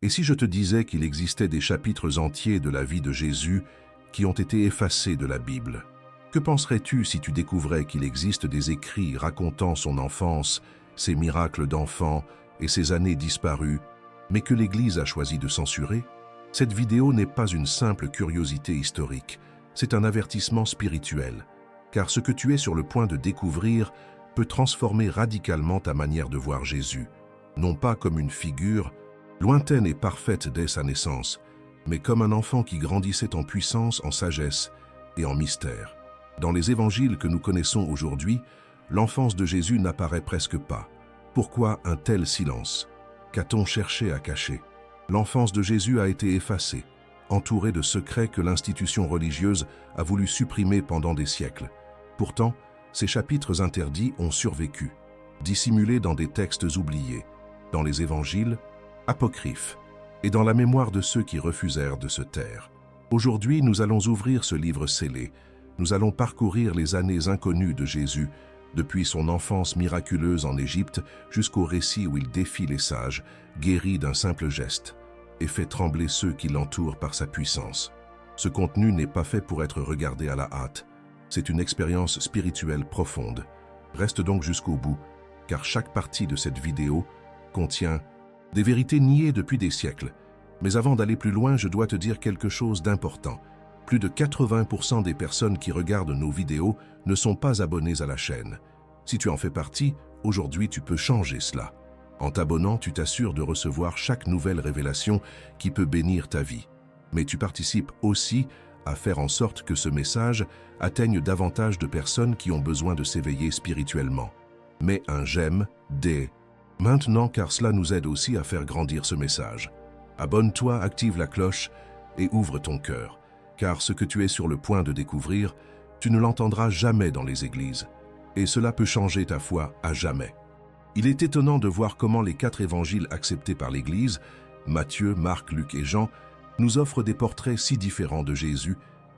Et si je te disais qu'il existait des chapitres entiers de la vie de Jésus qui ont été effacés de la Bible? Que penserais-tu si tu découvrais qu'il existe des écrits racontant son enfance, ses miracles d'enfant et ses années disparues, mais que l'Église a choisi de censurer? Cette vidéo n'est pas une simple curiosité historique, c'est un avertissement spirituel, car ce que tu es sur le point de découvrir peut transformer radicalement ta manière de voir Jésus, non pas comme une figure lointaine et parfaite dès sa naissance, mais comme un enfant qui grandissait en puissance, en sagesse et en mystère. Dans les évangiles que nous connaissons aujourd'hui, l'enfance de Jésus n'apparaît presque pas. Pourquoi un tel silence? Qu'a-t-on cherché à cacher? L'enfance de Jésus a été effacée, entourée de secrets que l'institution religieuse a voulu supprimer pendant des siècles. Pourtant, ces chapitres interdits ont survécu, dissimulés dans des textes oubliés, dans les évangiles, apocryphes, et dans la mémoire de ceux qui refusèrent de se taire. Aujourd'hui, nous allons ouvrir ce livre scellé. Nous allons parcourir les années inconnues de Jésus, depuis son enfance miraculeuse en Égypte jusqu'au récit où il défie les sages, guéri d'un simple geste, et fait trembler ceux qui l'entourent par sa puissance. Ce contenu n'est pas fait pour être regardé à la hâte. C'est une expérience spirituelle profonde. Reste donc jusqu'au bout, car chaque partie de cette vidéo contient des vérités niées depuis des siècles. Mais avant d'aller plus loin, je dois te dire quelque chose d'important. Plus de 80% des personnes qui regardent nos vidéos ne sont pas abonnées à la chaîne. Si tu en fais partie, aujourd'hui tu peux changer cela. En t'abonnant, tu t'assures de recevoir chaque nouvelle révélation qui peut bénir ta vie. Mais tu participes aussi à faire en sorte que ce message atteigne davantage de personnes qui ont besoin de s'éveiller spirituellement. Mets un j'aime dès maintenant, car cela nous aide aussi à faire grandir ce message. Abonne-toi, active la cloche et ouvre ton cœur, car ce que tu es sur le point de découvrir, tu ne l'entendras jamais dans les églises, et cela peut changer ta foi à jamais. Il est étonnant de voir comment les 4 évangiles acceptés par l'Église, Matthieu, Marc, Luc et Jean, nous offrent des portraits si différents de Jésus,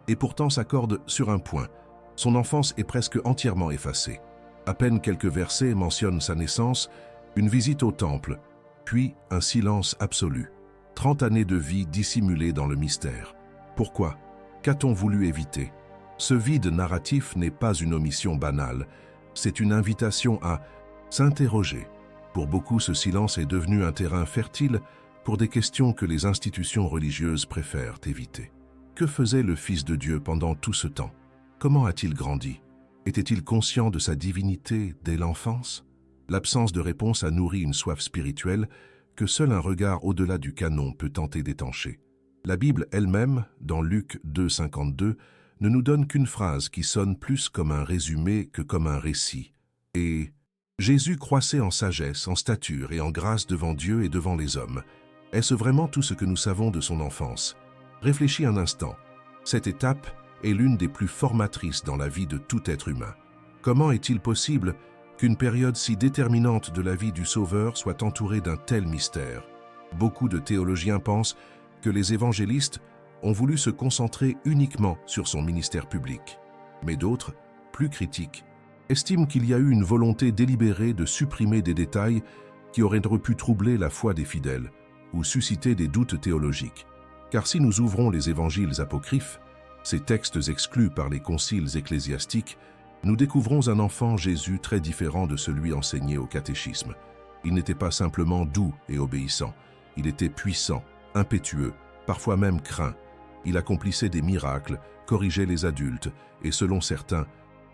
et pourtant s'accordent sur un point. Son enfance est presque entièrement effacée. À peine quelques versets mentionnent sa naissance, une visite au temple, puis un silence absolu. 30 années de vie dissimulées dans le mystère. Pourquoi? Qu'a-t-on voulu éviter? Ce vide narratif n'est pas une omission banale, c'est une invitation à s'interroger. Pour beaucoup, ce silence est devenu un terrain fertile pour des questions que les institutions religieuses préfèrent éviter. Que faisait le Fils de Dieu pendant tout ce temps? Comment a-t-il grandi? Était-il conscient de sa divinité dès l'enfance? L'absence de réponse a nourri une soif spirituelle que seul un regard au-delà du canon peut tenter d'étancher. La Bible elle-même, dans Luc 2,52, ne nous donne qu'une phrase qui sonne plus comme un résumé que comme un récit. Et Jésus croissait en sagesse, en stature et en grâce devant Dieu et devant les hommes. Est-ce vraiment tout ce que nous savons de son enfance? Réfléchis un instant. Cette étape est l'une des plus formatrices dans la vie de tout être humain. Comment est-il possible qu'une période si déterminante de la vie du Sauveur soit entourée d'un tel mystère? Beaucoup de théologiens pensent que les évangélistes ont voulu se concentrer uniquement sur son ministère public. Mais d'autres, plus critiques, estiment qu'il y a eu une volonté délibérée de supprimer des détails qui auraient pu troubler la foi des fidèles ou susciter des doutes théologiques. Car si nous ouvrons les évangiles apocryphes, ces textes exclus par les conciles ecclésiastiques, nous découvrons un enfant Jésus très différent de celui enseigné au catéchisme. Il n'était pas simplement doux et obéissant, il était puissant, impétueux, parfois même craint. Il accomplissait des miracles, corrigeait les adultes et, selon certains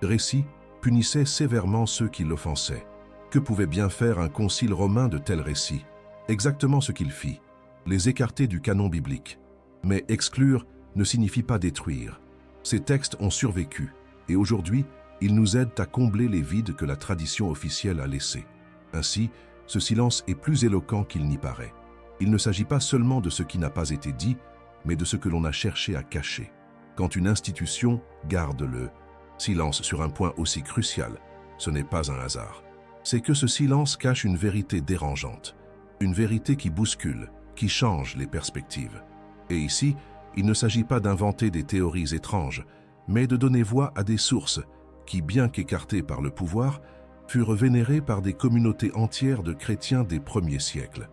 récits, punissait sévèrement ceux qui l'offensaient. Que pouvait bien faire un concile romain de tels récits? Exactement ce qu'il fit, les écarter du canon biblique. Mais exclure ne signifie pas détruire. Ces textes ont survécu, et aujourd'hui, ils nous aident à combler les vides que la tradition officielle a laissés. Ainsi, ce silence est plus éloquent qu'il n'y paraît. Il ne s'agit pas seulement de ce qui n'a pas été dit, mais de ce que l'on a cherché à cacher. Quand une institution garde le silence sur un point aussi crucial, ce n'est pas un hasard. C'est que ce silence cache une vérité dérangeante, une vérité qui bouscule, qui change les perspectives. Et ici, il ne s'agit pas d'inventer des théories étranges, mais de donner voix à des sources qui, bien qu'écartées par le pouvoir, furent vénérées par des communautés entières de chrétiens des premiers siècles.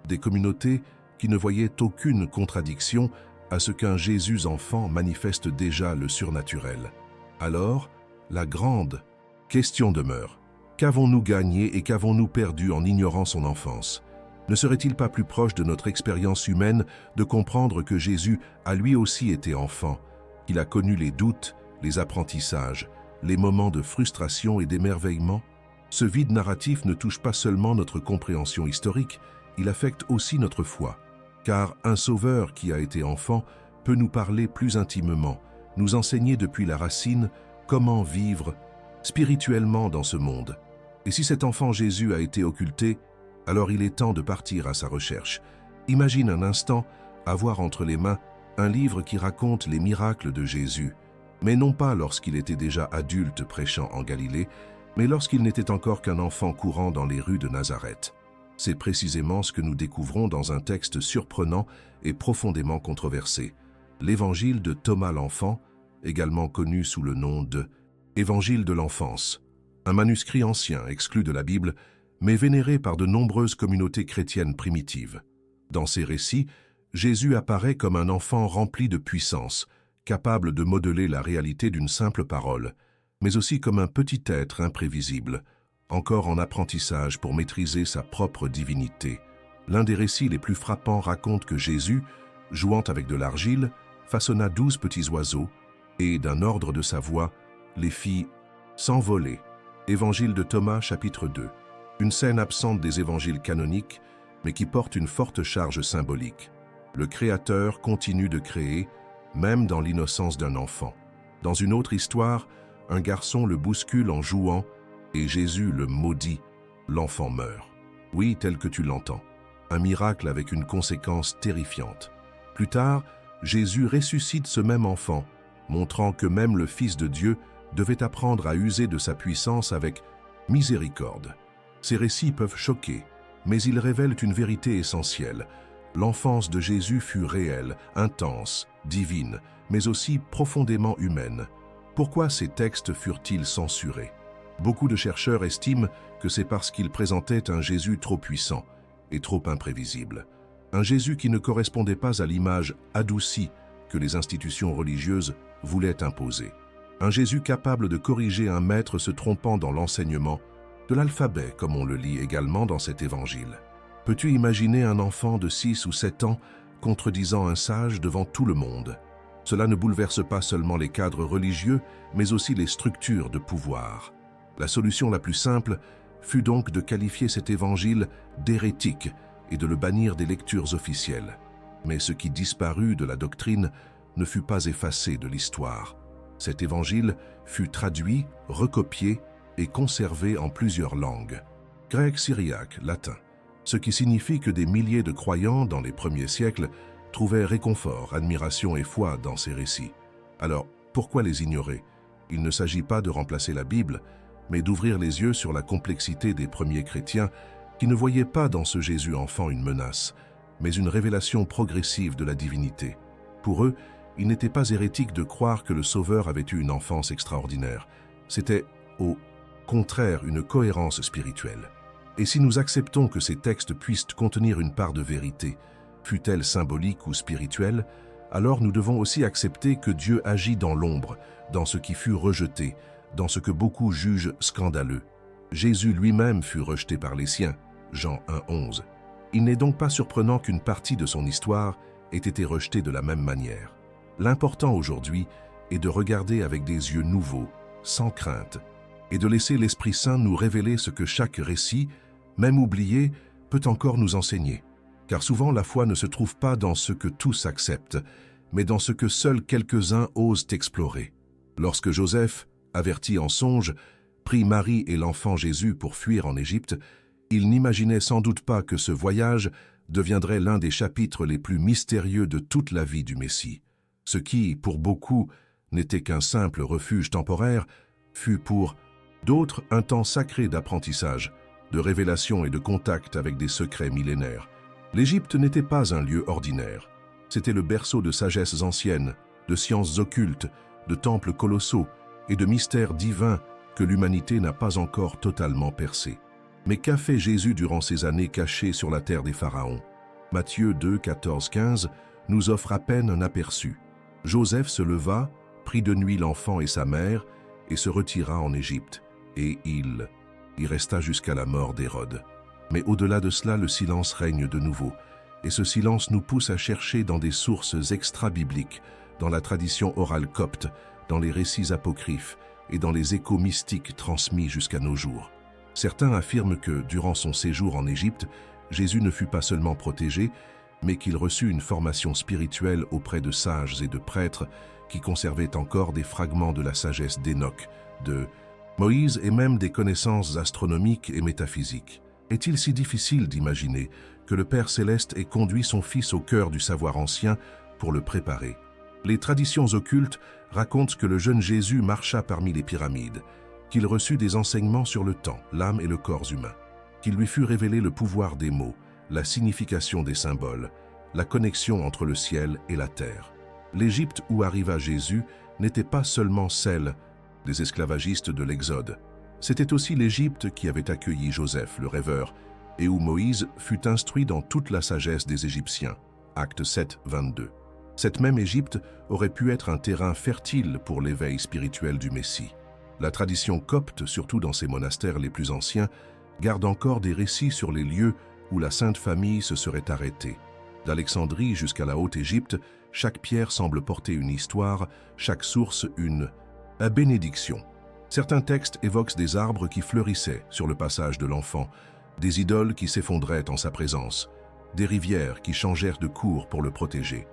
Des communautés qui ne voyaient aucune contradiction à ce qu'un Jésus enfant manifeste déjà le surnaturel. Alors, la grande question demeure. Qu'avons-nous gagné et qu'avons-nous perdu en ignorant son enfance? Ne serait-il pas plus proche de notre expérience humaine de comprendre que Jésus a lui aussi été enfant, qu'il a connu les doutes, les apprentissages, les moments de frustration et d'émerveillement? Ce vide narratif ne touche pas seulement notre compréhension historique, il affecte aussi notre foi. Car un sauveur qui a été enfant peut nous parler plus intimement, nous enseigner depuis la racine comment vivre spirituellement dans ce monde. Et si cet enfant Jésus a été occulté, alors il est temps de partir à sa recherche. Imagine un instant avoir entre les mains un livre qui raconte les miracles de Jésus, mais non pas lorsqu'il était déjà adulte prêchant en Galilée, mais lorsqu'il n'était encore qu'un enfant courant dans les rues de Nazareth. C'est précisément ce que nous découvrons dans un texte surprenant et profondément controversé, l'Évangile de Thomas l'Enfant, également connu sous le nom de Évangile de l'enfance, un manuscrit ancien exclu de la Bible, mais vénéré par de nombreuses communautés chrétiennes primitives. Dans ces récits, Jésus apparaît comme un enfant rempli de puissance, capable de modeler la réalité d'une simple parole, mais aussi comme un petit être imprévisible, encore en apprentissage pour maîtriser sa propre divinité. L'un des récits les plus frappants raconte que Jésus, jouant avec de l'argile, façonna 12 petits oiseaux et, d'un ordre de sa voix, les fit s'envoler. Évangile de Thomas, chapitre 2. Une scène absente des évangiles canoniques, mais qui porte une forte charge symbolique. Le Créateur continue de créer, même dans l'innocence d'un enfant. Dans une autre histoire, un garçon le bouscule en jouant, et Jésus le maudit, l'enfant meurt. Oui, tel que tu l'entends. Un miracle avec une conséquence terrifiante. Plus tard, Jésus ressuscite ce même enfant, montrant que même le Fils de Dieu devait apprendre à user de sa puissance avec miséricorde. Ces récits peuvent choquer, mais ils révèlent une vérité essentielle. L'enfance de Jésus fut réelle, intense, divine, mais aussi profondément humaine. Pourquoi ces textes furent-ils censurés? Beaucoup de chercheurs estiment que c'est parce qu'ils présentaient un Jésus trop puissant et trop imprévisible. Un Jésus qui ne correspondait pas à l'image adoucie que les institutions religieuses voulaient imposer. Un Jésus capable de corriger un maître se trompant dans l'enseignement de l'alphabet, comme on le lit également dans cet évangile. Peux-tu imaginer un enfant de 6 ou 7 ans contredisant un sage devant tout le monde? Cela ne bouleverse pas seulement les cadres religieux, mais aussi les structures de pouvoir. La solution la plus simple fut donc de qualifier cet évangile d'hérétique et de le bannir des lectures officielles. Mais ce qui disparut de la doctrine ne fut pas effacé de l'histoire. Cet évangile fut traduit, recopié et conservé en plusieurs langues, grec, syriaque, latin, ce qui signifie que des milliers de croyants dans les premiers siècles trouvaient réconfort, admiration et foi dans ces récits. Alors, pourquoi les ignorer? Il ne s'agit pas de remplacer la Bible, mais d'ouvrir les yeux sur la complexité des premiers chrétiens qui ne voyaient pas dans ce Jésus enfant une menace, mais une révélation progressive de la divinité. Pour eux, il n'était pas hérétique de croire que le Sauveur avait eu une enfance extraordinaire. C'était, au contraire, une cohérence spirituelle. Et si nous acceptons que ces textes puissent contenir une part de vérité, fût-elle symbolique ou spirituelle, alors nous devons aussi accepter que Dieu agit dans l'ombre, dans ce qui fut rejeté, dans ce que beaucoup jugent scandaleux. Jésus lui-même fut rejeté par les siens, Jean 1,11. Il n'est donc pas surprenant qu'une partie de son histoire ait été rejetée de la même manière. L'important aujourd'hui est de regarder avec des yeux nouveaux, sans crainte, et de laisser l'Esprit Saint nous révéler ce que chaque récit, même oublié, peut encore nous enseigner. Car souvent la foi ne se trouve pas dans ce que tous acceptent, mais dans ce que seuls quelques-uns osent explorer. Lorsque Joseph, averti en songe, prit Marie et l'enfant Jésus pour fuir en Égypte, il n'imaginait sans doute pas que ce voyage deviendrait l'un des chapitres les plus mystérieux de toute la vie du Messie. Ce qui, pour beaucoup, n'était qu'un simple refuge temporaire, fut pour d'autres un temps sacré d'apprentissage, de révélation et de contact avec des secrets millénaires. L'Égypte n'était pas un lieu ordinaire. C'était le berceau de sagesses anciennes, de sciences occultes, de temples colossaux et de mystères divins que l'humanité n'a pas encore totalement percés. Mais qu'a fait Jésus durant ces années cachées sur la terre des pharaons? Matthieu 2, 14, 15 nous offre à peine un aperçu. Joseph se leva, prit de nuit l'enfant et sa mère, et se retira en Égypte. Et il y resta jusqu'à la mort d'Hérode. Mais au-delà de cela, le silence règne de nouveau. Et ce silence nous pousse à chercher dans des sources extra-bibliques, dans la tradition orale copte, dans les récits apocryphes et dans les échos mystiques transmis jusqu'à nos jours. Certains affirment que, durant son séjour en Égypte, Jésus ne fut pas seulement protégé, mais qu'il reçut une formation spirituelle auprès de sages et de prêtres qui conservaient encore des fragments de la sagesse d'Enoch, de Moïse et même des connaissances astronomiques et métaphysiques. Est-il si difficile d'imaginer que le Père Céleste ait conduit son Fils au cœur du savoir ancien pour le préparer? Les traditions occultes racontent que le jeune Jésus marcha parmi les pyramides, qu'il reçut des enseignements sur le temps, l'âme et le corps humain, qu'il lui fut révélé le pouvoir des mots, la signification des symboles, la connexion entre le ciel et la terre. L'Égypte où arriva Jésus n'était pas seulement celle des esclavagistes de l'Exode. C'était aussi l'Égypte qui avait accueilli Joseph, le rêveur, et où Moïse fut instruit dans toute la sagesse des Égyptiens. Acte 7, 22. Cette même Égypte aurait pu être un terrain fertile pour l'éveil spirituel du Messie. La tradition copte, surtout dans ses monastères les plus anciens, garde encore des récits sur les lieux où la Sainte Famille se serait arrêtée. D'Alexandrie jusqu'à la Haute-Égypte, chaque pierre semble porter une histoire, chaque source une bénédiction. Certains textes évoquent des arbres qui fleurissaient sur le passage de l'enfant, des idoles qui s'effondraient en sa présence, des rivières qui changèrent de cours pour le protéger,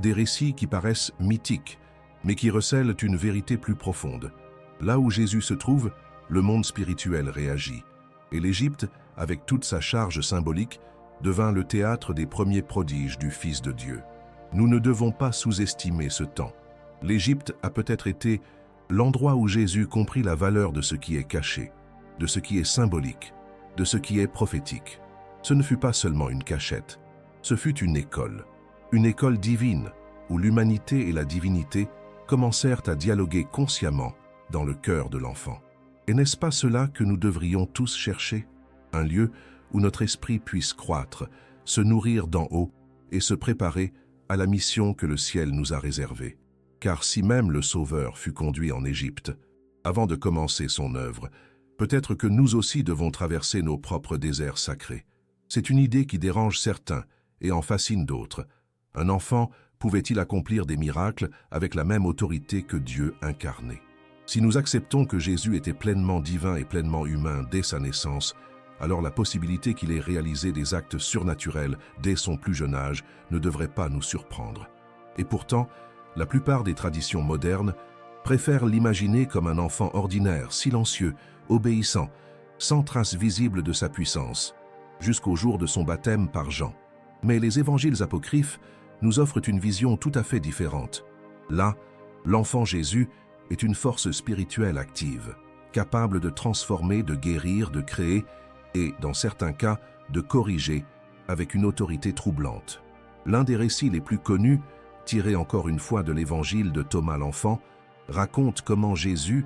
des récits qui paraissent mythiques, mais qui recèlent une vérité plus profonde. Là où Jésus se trouve, le monde spirituel réagit, et l'Égypte, avec toute sa charge symbolique, devint le théâtre des premiers prodiges du Fils de Dieu. Nous ne devons pas sous-estimer ce temps. L'Égypte a peut-être été l'endroit où Jésus comprit la valeur de ce qui est caché, de ce qui est symbolique, de ce qui est prophétique. Ce ne fut pas seulement une cachette, ce fut une école divine, où l'humanité et la divinité commencèrent à dialoguer consciemment dans le cœur de l'enfant. Et n'est-ce pas cela que nous devrions tous chercher? Un lieu où notre esprit puisse croître, se nourrir d'en haut et se préparer à la mission que le ciel nous a réservée. Car si même le Sauveur fut conduit en Égypte, avant de commencer son œuvre, peut-être que nous aussi devons traverser nos propres déserts sacrés. C'est une idée qui dérange certains et en fascine d'autres. Un enfant pouvait-il accomplir des miracles avec la même autorité que Dieu incarné? Si nous acceptons que Jésus était pleinement divin et pleinement humain dès sa naissance, alors la possibilité qu'il ait réalisé des actes surnaturels dès son plus jeune âge ne devrait pas nous surprendre. Et pourtant, la plupart des traditions modernes préfèrent l'imaginer comme un enfant ordinaire, silencieux, obéissant, sans trace visible de sa puissance, jusqu'au jour de son baptême par Jean. Mais les évangiles apocryphes nous offrent une vision tout à fait différente. Là, l'enfant Jésus est une force spirituelle active, capable de transformer, de guérir, de créer et, dans certains cas, de corriger avec une autorité troublante. L'un des récits les plus connus, tiré encore une fois de l'évangile de Thomas l'enfant, raconte comment Jésus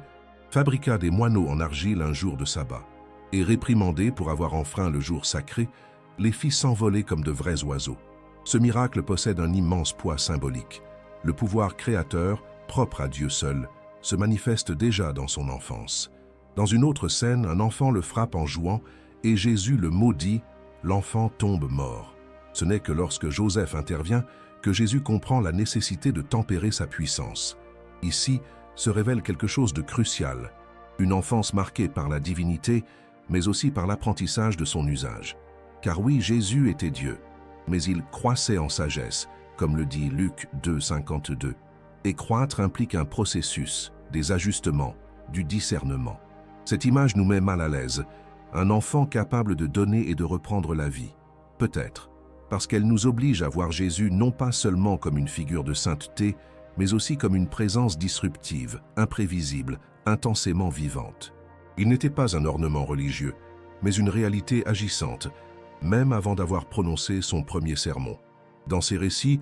fabriqua des moineaux en argile un jour de sabbat, et réprimandé pour avoir enfreint le jour sacré, les fit s'envoler comme de vrais oiseaux. Ce miracle possède un immense poids symbolique. Le pouvoir créateur, propre à Dieu seul, se manifeste déjà dans son enfance. Dans une autre scène, un enfant le frappe en jouant et Jésus le maudit, l'enfant tombe mort. Ce n'est que lorsque Joseph intervient que Jésus comprend la nécessité de tempérer sa puissance. Ici se révèle quelque chose de crucial, une enfance marquée par la divinité, mais aussi par l'apprentissage de son usage. Car oui, Jésus était Dieu, mais il croissait en sagesse, comme le dit Luc 2, 52. Et croître implique un processus, des ajustements, du discernement. Cette image nous met mal à l'aise, un enfant capable de donner et de reprendre la vie. Peut-être, parce qu'elle nous oblige à voir Jésus non pas seulement comme une figure de sainteté, mais aussi comme une présence disruptive, imprévisible, intensément vivante. Il n'était pas un ornement religieux, mais une réalité agissante, même avant d'avoir prononcé son premier sermon. Dans ces récits,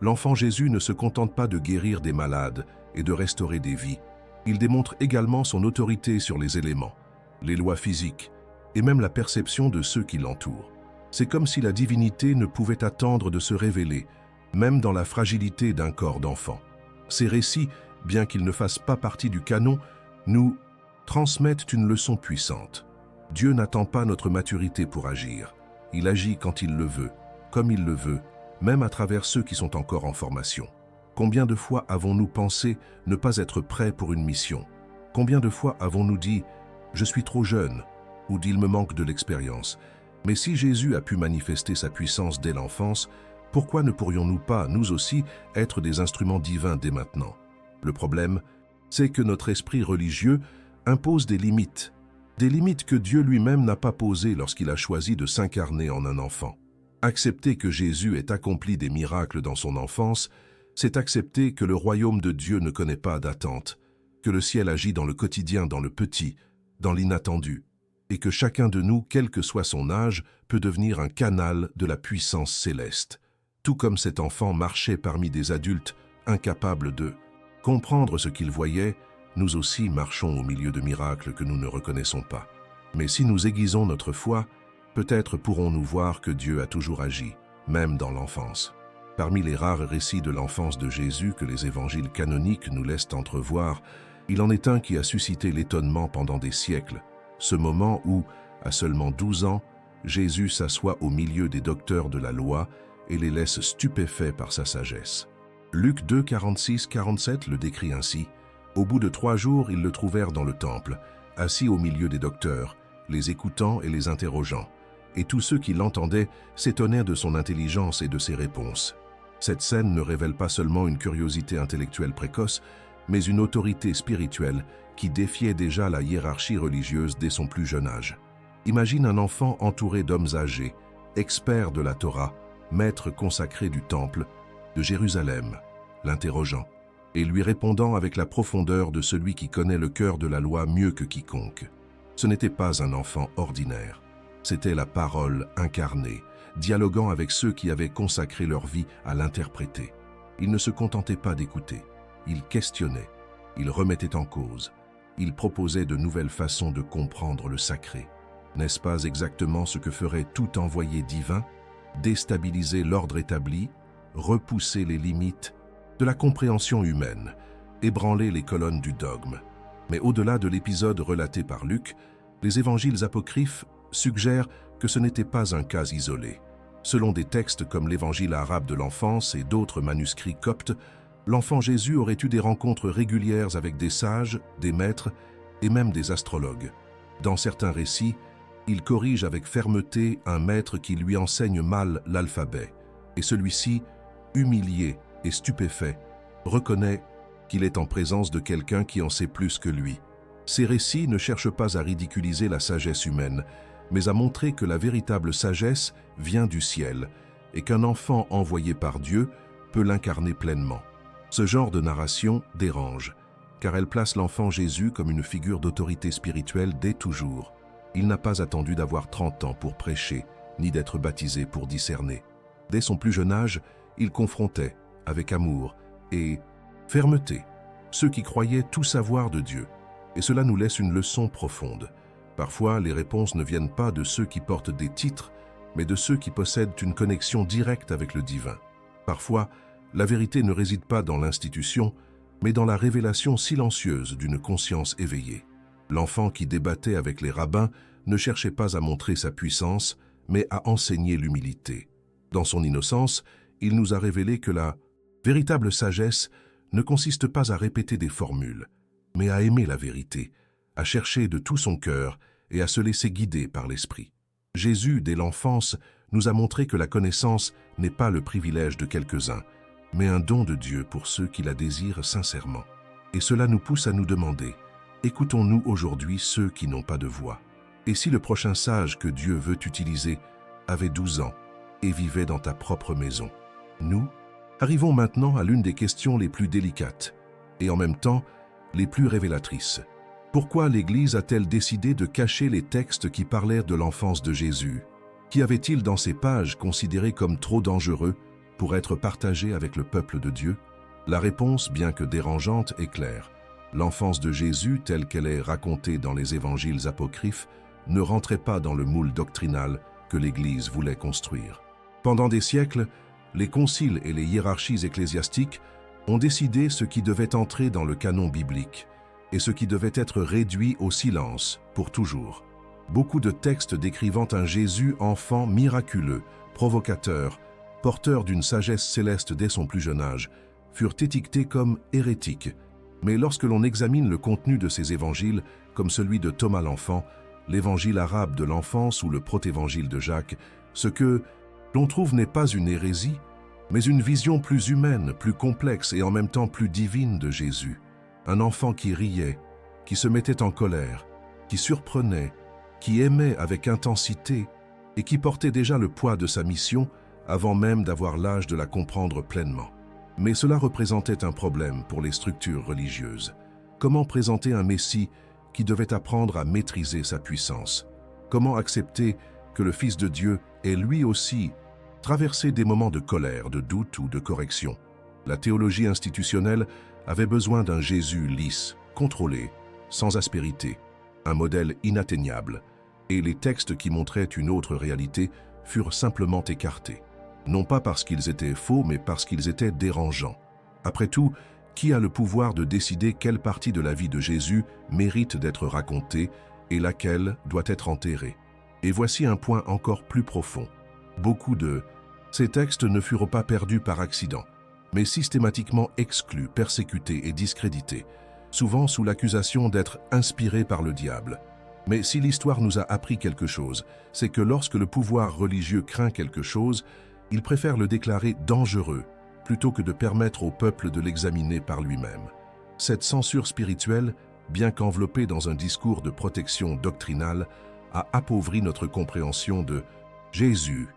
l'enfant Jésus ne se contente pas de guérir des malades et de restaurer des vies. Il démontre également son autorité sur les éléments, les lois physiques et même la perception de ceux qui l'entourent. C'est comme si la divinité ne pouvait attendre de se révéler, même dans la fragilité d'un corps d'enfant. Ces récits, bien qu'ils ne fassent pas partie du canon, nous transmettent une leçon puissante. Dieu n'attend pas notre maturité pour agir. Il agit quand il le veut, comme il le veut, même à travers ceux qui sont encore en formation. Combien de fois avons-nous pensé ne pas être prêts pour une mission? Combien de fois avons-nous dit « je suis trop jeune » ou « il me manque de l'expérience ». Mais si Jésus a pu manifester sa puissance dès l'enfance, pourquoi ne pourrions-nous pas, nous aussi, être des instruments divins dès maintenant? Le problème, c'est que notre esprit religieux impose des limites que Dieu lui-même n'a pas posées lorsqu'il a choisi de s'incarner en un enfant. Accepter que Jésus ait accompli des miracles dans son enfance, c'est accepter que le royaume de Dieu ne connaît pas d'attente, que le ciel agit dans le quotidien, dans le petit, dans l'inattendu, et que chacun de nous, quel que soit son âge, peut devenir un canal de la puissance céleste. Tout comme cet enfant marchait parmi des adultes incapables de comprendre ce qu'il voyait, nous aussi marchons au milieu de miracles que nous ne reconnaissons pas. Mais si nous aiguisons notre foi, peut-être pourrons-nous voir que Dieu a toujours agi, même dans l'enfance. Parmi les rares récits de l'enfance de Jésus que les évangiles canoniques nous laissent entrevoir, il en est un qui a suscité l'étonnement pendant des siècles, ce moment où, à seulement 12 ans, Jésus s'assoit au milieu des docteurs de la loi et les laisse stupéfaits par sa sagesse. Luc 2, 46-47 le décrit ainsi. Au bout de 3 jours, ils le trouvèrent dans le temple, assis au milieu des docteurs, les écoutant et les interrogeant. Et tous ceux qui l'entendaient s'étonnèrent de son intelligence et de ses réponses. Cette scène ne révèle pas seulement une curiosité intellectuelle précoce, mais une autorité spirituelle qui défiait déjà la hiérarchie religieuse dès son plus jeune âge. Imagine un enfant entouré d'hommes âgés, experts de la Torah, maîtres consacrés du temple, de Jérusalem, l'interrogeant, et lui répondant avec la profondeur de celui qui connaît le cœur de la loi mieux que quiconque. Ce n'était pas un enfant ordinaire, c'était la parole incarnée, dialoguant avec ceux qui avaient consacré leur vie à l'interpréter. Il ne se contentait pas d'écouter, il questionnait, il remettait en cause, il proposait de nouvelles façons de comprendre le sacré. N'est-ce pas exactement ce que ferait tout envoyé divin? Déstabiliser l'ordre établi, repousser les limites de la compréhension humaine, ébranler les colonnes du dogme. Mais au-delà de l'épisode relaté par Luc, les évangiles apocryphes suggèrent que ce n'était pas un cas isolé. Selon des textes comme l'évangile arabe de l'enfance et d'autres manuscrits coptes, l'enfant Jésus aurait eu des rencontres régulières avec des sages, des maîtres et même des astrologues. Dans certains récits, il corrige avec fermeté un maître qui lui enseigne mal l'alphabet, et celui-ci, humilié et stupéfait, reconnaît qu'il est en présence de quelqu'un qui en sait plus que lui. Ces récits ne cherchent pas à ridiculiser la sagesse humaine, mais à montrer que la véritable sagesse vient du ciel et qu'un enfant envoyé par Dieu peut l'incarner pleinement. Ce genre de narration dérange, car elle place l'enfant Jésus comme une figure d'autorité spirituelle dès toujours. Il n'a pas attendu d'avoir 30 ans pour prêcher, ni d'être baptisé pour discerner. Dès son plus jeune âge, il confrontait, avec amour et fermeté, ceux qui croyaient tout savoir de Dieu. Et cela nous laisse une leçon profonde. Parfois, les réponses ne viennent pas de ceux qui portent des titres, mais de ceux qui possèdent une connexion directe avec le divin. Parfois, la vérité ne réside pas dans l'institution, mais dans la révélation silencieuse d'une conscience éveillée. L'enfant qui débattait avec les rabbins ne cherchait pas à montrer sa puissance, mais à enseigner l'humilité. Dans son innocence, il nous a révélé que la véritable sagesse ne consiste pas à répéter des formules, mais à aimer la vérité, à chercher de tout son cœur et à se laisser guider par l'esprit. Jésus, dès l'enfance, nous a montré que la connaissance n'est pas le privilège de quelques-uns, mais un don de Dieu pour ceux qui la désirent sincèrement. Et cela nous pousse à nous demander, écoutons-nous aujourd'hui ceux qui n'ont pas de voix? Et si le prochain sage que Dieu veut utiliser avait 12 ans et vivait dans ta propre maison? Nous arrivons maintenant à l'une des questions les plus délicates et en même temps les plus révélatrices. Pourquoi l'Église a-t-elle décidé de cacher les textes qui parlaient de l'enfance de Jésus? Qu'y avait-il dans ces pages considérées comme trop dangereux pour être partagés avec le peuple de Dieu? La réponse, bien que dérangeante, est claire. L'enfance de Jésus, telle qu'elle est racontée dans les évangiles apocryphes, ne rentrait pas dans le moule doctrinal que l'Église voulait construire. Pendant des siècles, les conciles et les hiérarchies ecclésiastiques ont décidé ce qui devait entrer dans le canon biblique et ce qui devait être réduit au silence pour toujours. Beaucoup de textes décrivant un Jésus enfant miraculeux, provocateur, porteur d'une sagesse céleste dès son plus jeune âge, furent étiquetés comme hérétiques. Mais lorsque l'on examine le contenu de ces évangiles, comme celui de Thomas l'enfant, l'évangile arabe de l'enfance ou le protévangile de Jacques, ce que l'on trouve n'est pas une hérésie, mais une vision plus humaine, plus complexe et en même temps plus divine de Jésus. Un enfant qui riait, qui se mettait en colère, qui surprenait, qui aimait avec intensité et qui portait déjà le poids de sa mission avant même d'avoir l'âge de la comprendre pleinement. Mais cela représentait un problème pour les structures religieuses. Comment présenter un Messie qui devait apprendre à maîtriser sa puissance? Comment accepter que le Fils de Dieu ait lui aussi traversé des moments de colère, de doute ou de correction? La théologie institutionnelle avait besoin d'un Jésus lisse, contrôlé, sans aspérité, un modèle inatteignable, et les textes qui montraient une autre réalité furent simplement écartés. Non pas parce qu'ils étaient faux, mais parce qu'ils étaient dérangeants. Après tout, qui a le pouvoir de décider quelle partie de la vie de Jésus mérite d'être racontée et laquelle doit être enterrée? Et voici un point encore plus profond. Beaucoup de ces textes ne furent pas perdus par accident, mais systématiquement exclus, persécutés et discrédités, souvent sous l'accusation d'être inspirés par le diable. Mais si l'histoire nous a appris quelque chose, c'est que lorsque le pouvoir religieux craint quelque chose, il préfère le déclarer dangereux plutôt que de permettre au peuple de l'examiner par lui-même. Cette censure spirituelle, bien qu'enveloppée dans un discours de protection doctrinale, a appauvri notre compréhension de Jésus.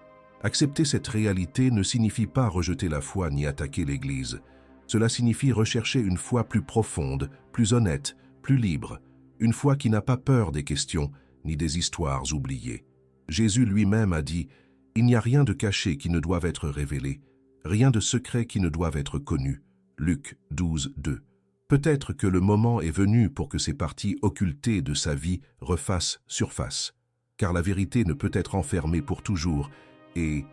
Accepter cette réalité ne signifie pas rejeter la foi ni attaquer l'Église. Cela signifie rechercher une foi plus profonde, plus honnête, plus libre, une foi qui n'a pas peur des questions ni des histoires oubliées. Jésus lui-même a dit « Il n'y a rien de caché qui ne doive être révélé, rien de secret qui ne doive être connu. » Luc 12, 2. Peut-être que le moment est venu pour que ces parties occultées de sa vie refassent surface, car la vérité ne peut être enfermée pour toujours, et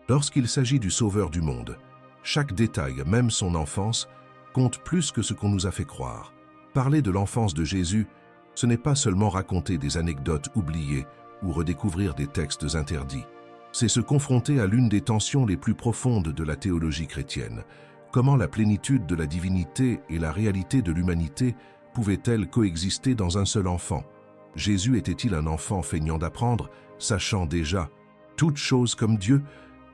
lorsqu'il s'agit du Sauveur du monde, chaque détail, même son enfance, compte plus que ce qu'on nous a fait croire. Parler de l'enfance de Jésus, ce n'est pas seulement raconter des anecdotes oubliées ou redécouvrir des textes interdits. C'est se confronter à l'une des tensions les plus profondes de la théologie chrétienne. Comment la plénitude de la divinité et la réalité de l'humanité pouvaient-elles coexister dans un seul enfant? Jésus était-il un enfant feignant d'apprendre, sachant déjà toutes choses comme Dieu,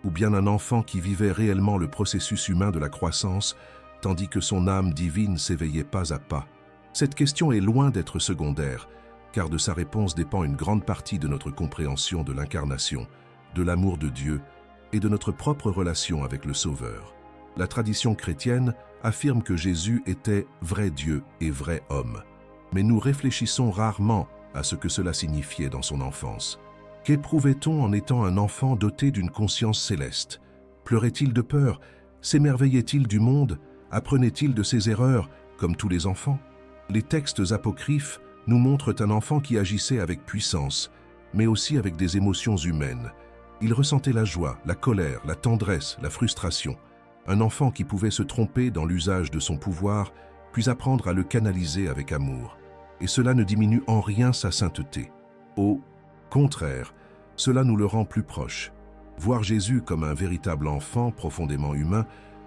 ou bien un enfant qui vivait réellement le processus humain de la croissance, tandis que son âme divine s'éveillait pas à pas? Cette question est loin d'être secondaire, car de sa réponse dépend une grande partie de notre compréhension de l'incarnation, de l'amour de Dieu et de notre propre relation avec le Sauveur. La tradition chrétienne affirme que Jésus était vrai Dieu et vrai homme, mais nous réfléchissons rarement à ce que cela signifiait dans son enfance. Qu'éprouvait-on en étant un enfant doté d'une conscience céleste? Pleurait-il de peur? S'émerveillait-il du monde? Apprenait-il de ses erreurs, comme tous les enfants? Les textes apocryphes nous montrent un enfant qui agissait avec puissance, mais aussi avec des émotions humaines. Il ressentait la joie, la colère, la tendresse, la frustration. Un enfant qui pouvait se tromper dans l'usage de son pouvoir, puis apprendre à le canaliser avec amour. Et cela ne diminue en rien sa sainteté. Au contraire, cela nous le rend plus proche. Voir Jésus comme un véritable enfant profondément humain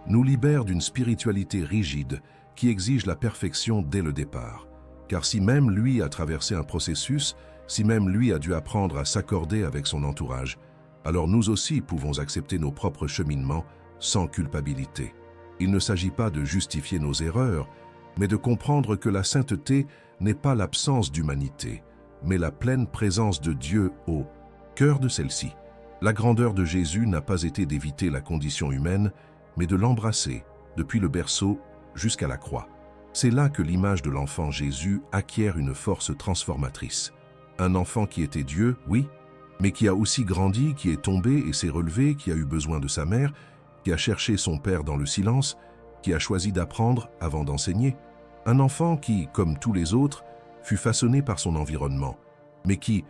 nous libère d'une spiritualité rigide qui exige la perfection dès le départ. Car si même lui a traversé un processus, si même lui a dû apprendre à s'accorder avec son entourage, alors nous aussi pouvons accepter nos propres cheminements sans culpabilité. Il ne s'agit pas de justifier nos erreurs, mais de comprendre que la sainteté n'est pas l'absence d'humanité, mais la pleine présence de Dieu au cœur de celle-ci. La grandeur de Jésus n'a pas été d'éviter la condition humaine, mais de l'embrasser, depuis le berceau jusqu'à la croix. C'est là que l'image de l'enfant Jésus acquiert une force transformatrice. Un enfant qui était Dieu, oui, mais qui a aussi grandi, qui est tombé et s'est relevé, qui a eu besoin de sa mère, qui a cherché son père dans le silence, qui a choisi d'apprendre avant d'enseigner. Un enfant qui, comme tous les autres, fut façonné par son environnement, mais qui,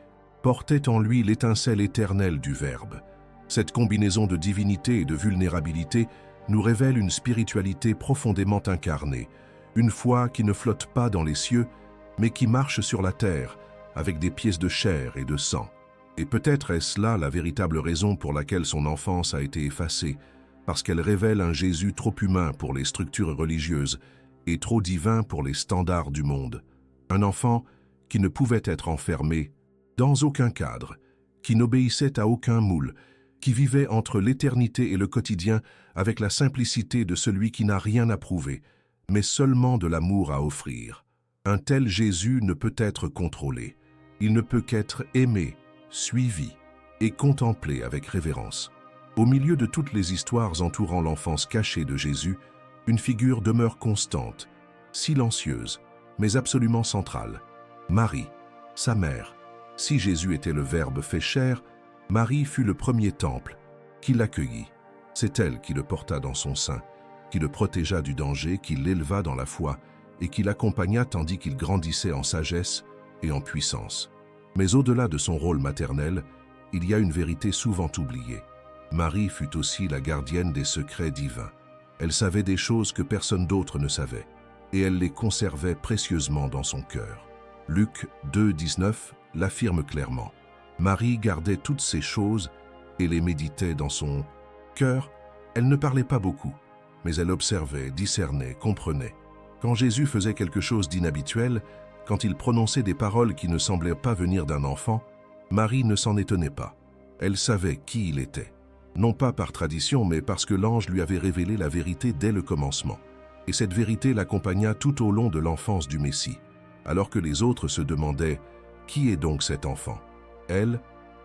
portait en lui l'étincelle éternelle du Verbe. Cette combinaison de divinité et de vulnérabilité nous révèle une spiritualité profondément incarnée, une foi qui ne flotte pas dans les cieux, mais qui marche sur la terre, avec des pièces de chair et de sang. Et peut-être est-ce là la véritable raison pour laquelle son enfance a été effacée, parce qu'elle révèle un Jésus trop humain pour les structures religieuses et trop divin pour les standards du monde. Un enfant qui ne pouvait être enfermé dans aucun cadre, qui n'obéissait à aucun moule, qui vivait entre l'éternité et le quotidien avec la simplicité de celui qui n'a rien à prouver, mais seulement de l'amour à offrir. Un tel Jésus ne peut être contrôlé. Il ne peut qu'être aimé, suivi et contemplé avec révérence. Au milieu de toutes les histoires entourant l'enfance cachée de Jésus, une figure demeure constante, silencieuse, mais absolument centrale. Marie, sa mère. Si Jésus était le Verbe fait chair, Marie fut le premier temple qui l'accueillit. C'est elle qui le porta dans son sein, qui le protégea du danger, qui l'éleva dans la foi et qui l'accompagna tandis qu'il grandissait en sagesse et en puissance. Mais au-delà de son rôle maternel, il y a une vérité souvent oubliée. Marie fut aussi la gardienne des secrets divins. Elle savait des choses que personne d'autre ne savait, et elle les conservait précieusement dans son cœur. Luc 2,19 l'affirme clairement. Marie gardait toutes ces choses et les méditait dans son cœur. Elle ne parlait pas beaucoup, mais elle observait, discernait, comprenait. Quand Jésus faisait quelque chose d'inhabituel, quand il prononçait des paroles qui ne semblaient pas venir d'un enfant, Marie ne s'en étonnait pas. Elle savait qui il était. Non pas par tradition, mais parce que l'ange lui avait révélé la vérité dès le commencement. Et cette vérité l'accompagna tout au long de l'enfance du Messie, alors que les autres se demandaient « Qui est donc cet enfant ?» Elle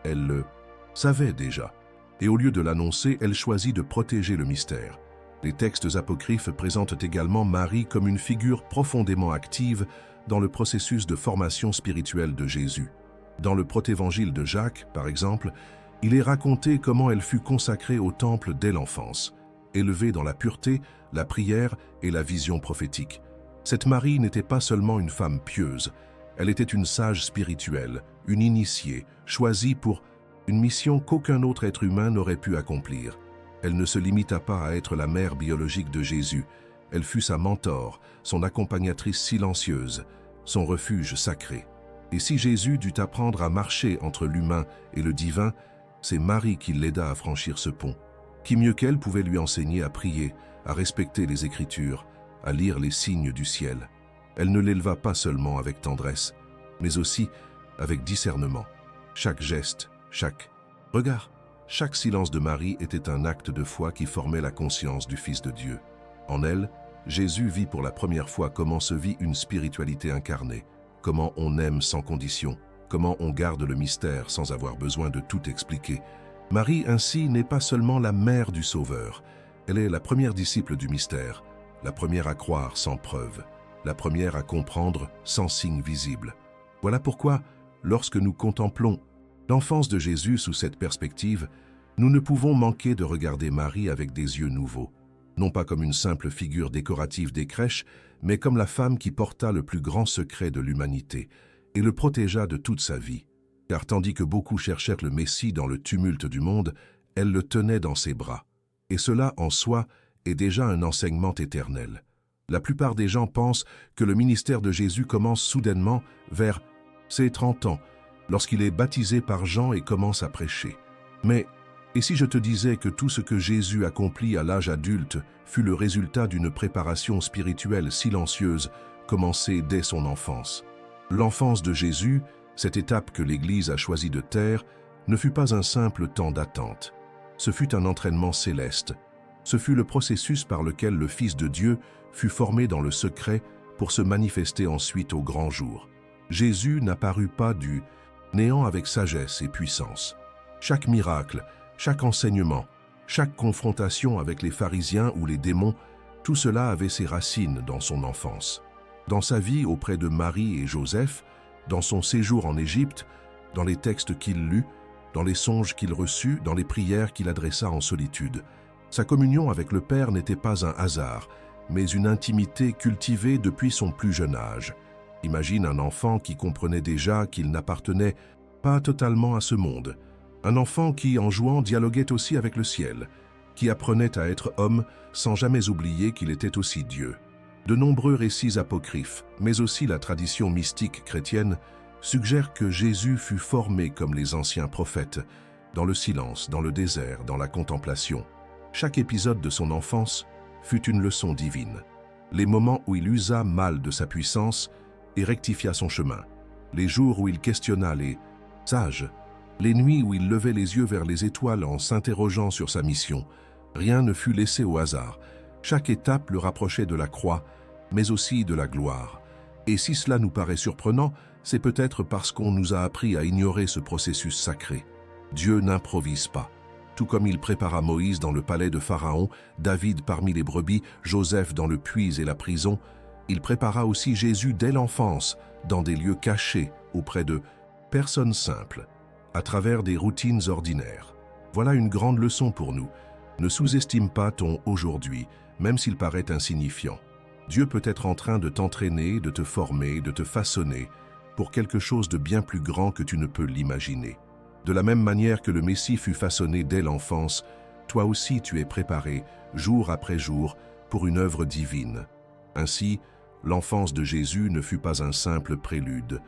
le savait déjà. Et au lieu de l'annoncer, elle choisit de protéger le mystère. Les textes apocryphes présentent également Marie comme une figure profondément active dans le processus de formation spirituelle de Jésus. Dans le protévangile de Jacques, par exemple, il est raconté comment elle fut consacrée au temple dès l'enfance, élevée dans la pureté, la prière et la vision prophétique. Cette Marie n'était pas seulement une femme pieuse, elle était une sage spirituelle, une initiée, choisie pour une mission qu'aucun autre être humain n'aurait pu accomplir. Elle ne se limita pas à être la mère biologique de Jésus, elle fut sa mentor, son accompagnatrice silencieuse, son refuge sacré. Et si Jésus dut apprendre à marcher entre l'humain et le divin, c'est Marie qui l'aida à franchir ce pont. Qui mieux qu'elle pouvait lui enseigner à prier, à respecter les Écritures, à lire les signes du ciel. Elle ne l'éleva pas seulement avec tendresse, mais aussi avec discernement. Chaque geste, chaque regard, chaque silence de Marie était un acte de foi qui formait la conscience du Fils de Dieu. En elle, Jésus vit pour la première fois comment se vit une spiritualité incarnée, comment on aime sans condition, comment on garde le mystère sans avoir besoin de tout expliquer. Marie, ainsi, n'est pas seulement la mère du Sauveur, elle est la première disciple du mystère, la première à croire sans preuve, la première à comprendre sans signe visible. Voilà pourquoi, lorsque nous contemplons l'enfance de Jésus sous cette perspective, nous ne pouvons manquer de regarder Marie avec des yeux nouveaux, non pas comme une simple figure décorative des crèches, mais comme la femme qui porta le plus grand secret de l'humanité et le protégea de toute sa vie. Car tandis que beaucoup cherchèrent le Messie dans le tumulte du monde, elle le tenait dans ses bras. Et cela, en soi, est déjà un enseignement éternel. La plupart des gens pensent que le ministère de Jésus commence soudainement vers ses 30 ans, lorsqu'il est baptisé par Jean et commence à prêcher. Mais, et si je te disais que tout ce que Jésus accomplit à l'âge adulte fut le résultat d'une préparation spirituelle silencieuse commencée dès son enfance? L'enfance de Jésus, cette étape que l'Église a choisi de taire, ne fut pas un simple temps d'attente. Ce fut un entraînement céleste. Ce fut le processus par lequel le Fils de Dieu fut formé dans le secret pour se manifester ensuite au grand jour. Jésus n'apparut pas du néant avec sagesse et puissance. Chaque miracle, chaque enseignement, chaque confrontation avec les pharisiens ou les démons, tout cela avait ses racines dans son enfance. Dans sa vie auprès de Marie et Joseph, dans son séjour en Égypte, dans les textes qu'il lut, dans les songes qu'il reçut, dans les prières qu'il adressa en solitude. Sa communion avec le Père n'était pas un hasard, mais une intimité cultivée depuis son plus jeune âge. Imagine un enfant qui comprenait déjà qu'il n'appartenait pas totalement à ce monde. Un enfant qui, en jouant, dialoguait aussi avec le ciel, qui apprenait à être homme sans jamais oublier qu'il était aussi Dieu. De nombreux récits apocryphes, mais aussi la tradition mystique chrétienne, suggèrent que Jésus fut formé comme les anciens prophètes, dans le silence, dans le désert, dans la contemplation. Chaque épisode de son enfance fut une leçon divine. Les moments où il usa mal de sa puissance et rectifia son chemin. Les jours où il questionna les sages. Les nuits où il levait les yeux vers les étoiles en s'interrogeant sur sa mission. Rien ne fut laissé au hasard. Chaque étape le rapprochait de la croix, mais aussi de la gloire. Et si cela nous paraît surprenant, c'est peut-être parce qu'on nous a appris à ignorer ce processus sacré. Dieu n'improvise pas. Tout comme il prépara Moïse dans le palais de Pharaon, David parmi les brebis, Joseph dans le puits et la prison, il prépara aussi Jésus dès l'enfance, dans des lieux cachés, auprès de personnes simples, à travers des routines ordinaires. Voilà une grande leçon pour nous. Ne sous-estime pas ton aujourd'hui, même s'il paraît insignifiant. Dieu peut être en train de t'entraîner, de te former, de te façonner pour quelque chose de bien plus grand que tu ne peux l'imaginer. De la même manière que le Messie fut façonné dès l'enfance, toi aussi tu es préparé, jour après jour, pour une œuvre divine. Ainsi, l'enfance de Jésus ne fut pas un simple prélude,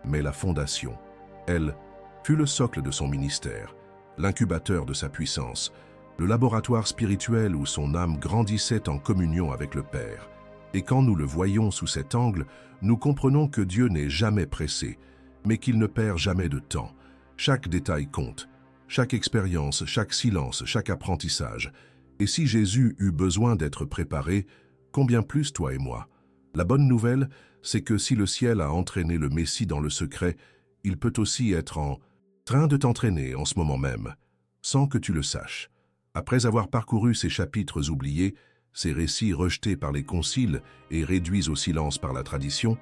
mais la fondation. Elle fut le socle de son ministère, l'incubateur de sa puissance, le laboratoire spirituel où son âme grandissait en communion avec le Père. Et quand nous le voyons sous cet angle, nous comprenons que Dieu n'est jamais pressé, mais qu'il ne perd jamais de temps. Chaque détail compte, chaque expérience, chaque silence, chaque apprentissage. Et si Jésus eut besoin d'être préparé, combien plus toi et moi? La bonne nouvelle, c'est que si le ciel a entraîné le Messie dans le secret, il peut aussi être en train de t'entraîner en ce moment même, sans que tu le saches. Après avoir parcouru ces chapitres oubliés, ces récits rejetés par les conciles et réduits au silence par la tradition,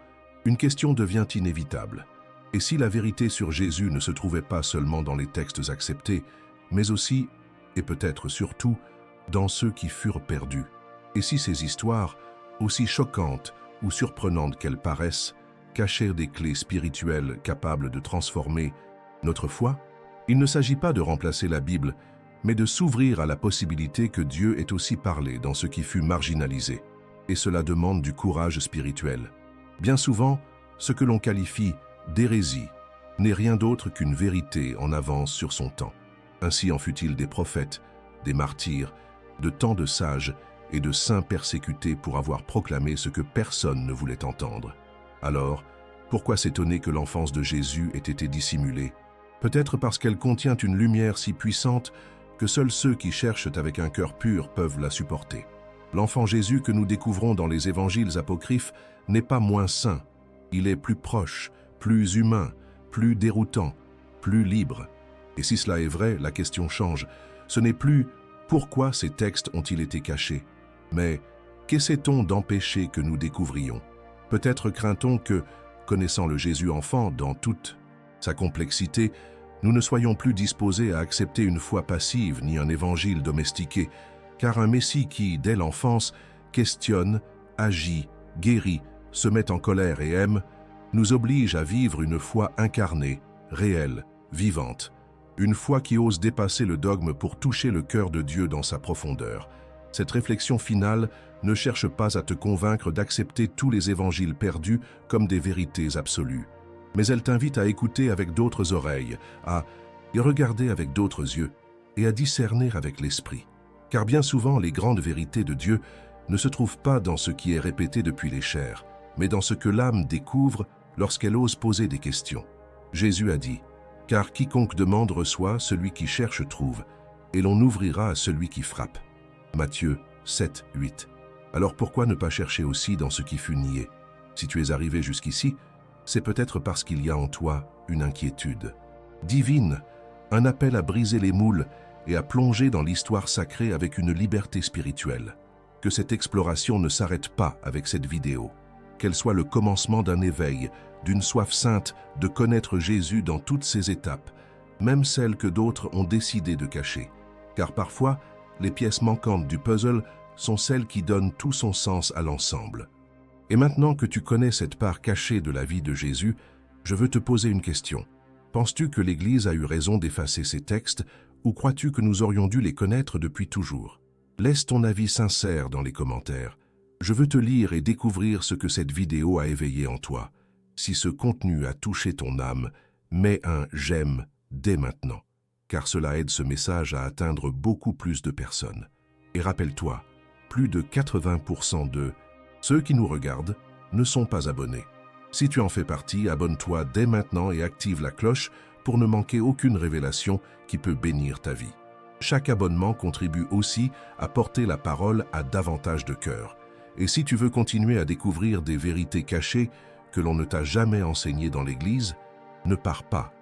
une question devient inévitable. Et si la vérité sur Jésus ne se trouvait pas seulement dans les textes acceptés, mais aussi, et peut-être surtout, dans ceux qui furent perdus? Et si ces histoires, aussi choquantes ou surprenantes qu'elles paraissent, cachaient des clés spirituelles capables de transformer notre foi? Il ne s'agit pas de remplacer la Bible, mais de s'ouvrir à la possibilité que Dieu ait aussi parlé dans ce qui fut marginalisé. Et cela demande du courage spirituel. Bien souvent, ce que l'on qualifie d'hérésie n'est rien d'autre qu'une vérité en avance sur son temps. Ainsi en fut-il des prophètes, des martyrs, de tant de sages et de saints persécutés pour avoir proclamé ce que personne ne voulait entendre. Alors, pourquoi s'étonner que l'enfance de Jésus ait été dissimulée? Peut-être parce qu'elle contient une lumière si puissante que seuls ceux qui cherchent avec un cœur pur peuvent la supporter. L'enfant Jésus que nous découvrons dans les évangiles apocryphes n'est pas moins saint. Il est plus proche, plus humain, plus déroutant, plus libre. Et si cela est vrai, la question change. Ce n'est plus « pourquoi ces textes ont-ils été cachés ?» mais « qu'essaie-t-on d'empêcher que nous découvrions ?» Peut-être craint-on que, connaissant le Jésus enfant dans toute sa complexité, nous ne soyons plus disposés à accepter une foi passive ni un évangile domestiqué, car un Messie qui, dès l'enfance, questionne, agit, guérit, se met en colère et aime, nous oblige à vivre une foi incarnée, réelle, vivante. Une foi qui ose dépasser le dogme pour toucher le cœur de Dieu dans sa profondeur. Cette réflexion finale ne cherche pas à te convaincre d'accepter tous les évangiles perdus comme des vérités absolues. Mais elle t'invite à écouter avec d'autres oreilles, à y regarder avec d'autres yeux et à discerner avec l'esprit. Car bien souvent, les grandes vérités de Dieu ne se trouvent pas dans ce qui est répété depuis les chairs, mais dans ce que l'âme découvre lorsqu'elle ose poser des questions. Jésus a dit « Car quiconque demande reçoit, celui qui cherche trouve, et l'on ouvrira à celui qui frappe. » Matthieu 7, 8. Alors pourquoi ne pas chercher aussi dans ce qui fut nié? Si tu es arrivé jusqu'ici, c'est peut-être parce qu'il y a en toi une inquiétude divine, un appel à briser les moules et à plonger dans l'histoire sacrée avec une liberté spirituelle. Que cette exploration ne s'arrête pas avec cette vidéo, qu'elle soit le commencement d'un éveil, d'une soif sainte de connaître Jésus dans toutes ses étapes, même celles que d'autres ont décidé de cacher. Car parfois, les pièces manquantes du puzzle sont celles qui donnent tout son sens à l'ensemble. Et maintenant que tu connais cette part cachée de la vie de Jésus, je veux te poser une question. Penses-tu que l'Église a eu raison d'effacer ces textes ou crois-tu que nous aurions dû les connaître depuis toujours? Laisse ton avis sincère dans les commentaires. Je veux te lire et découvrir ce que cette vidéo a éveillé en toi. Si ce contenu a touché ton âme, mets un « j'aime » dès maintenant, car cela aide ce message à atteindre beaucoup plus de personnes. Et rappelle-toi, plus de 80% de ceux qui nous regardent ne sont pas abonnés. Si tu en fais partie, abonne-toi dès maintenant et active la cloche pour ne manquer aucune révélation qui peut bénir ta vie. Chaque abonnement contribue aussi à porter la parole à davantage de cœurs. Et si tu veux continuer à découvrir des vérités cachées que l'on ne t'a jamais enseignées dans l'Église, ne pars pas,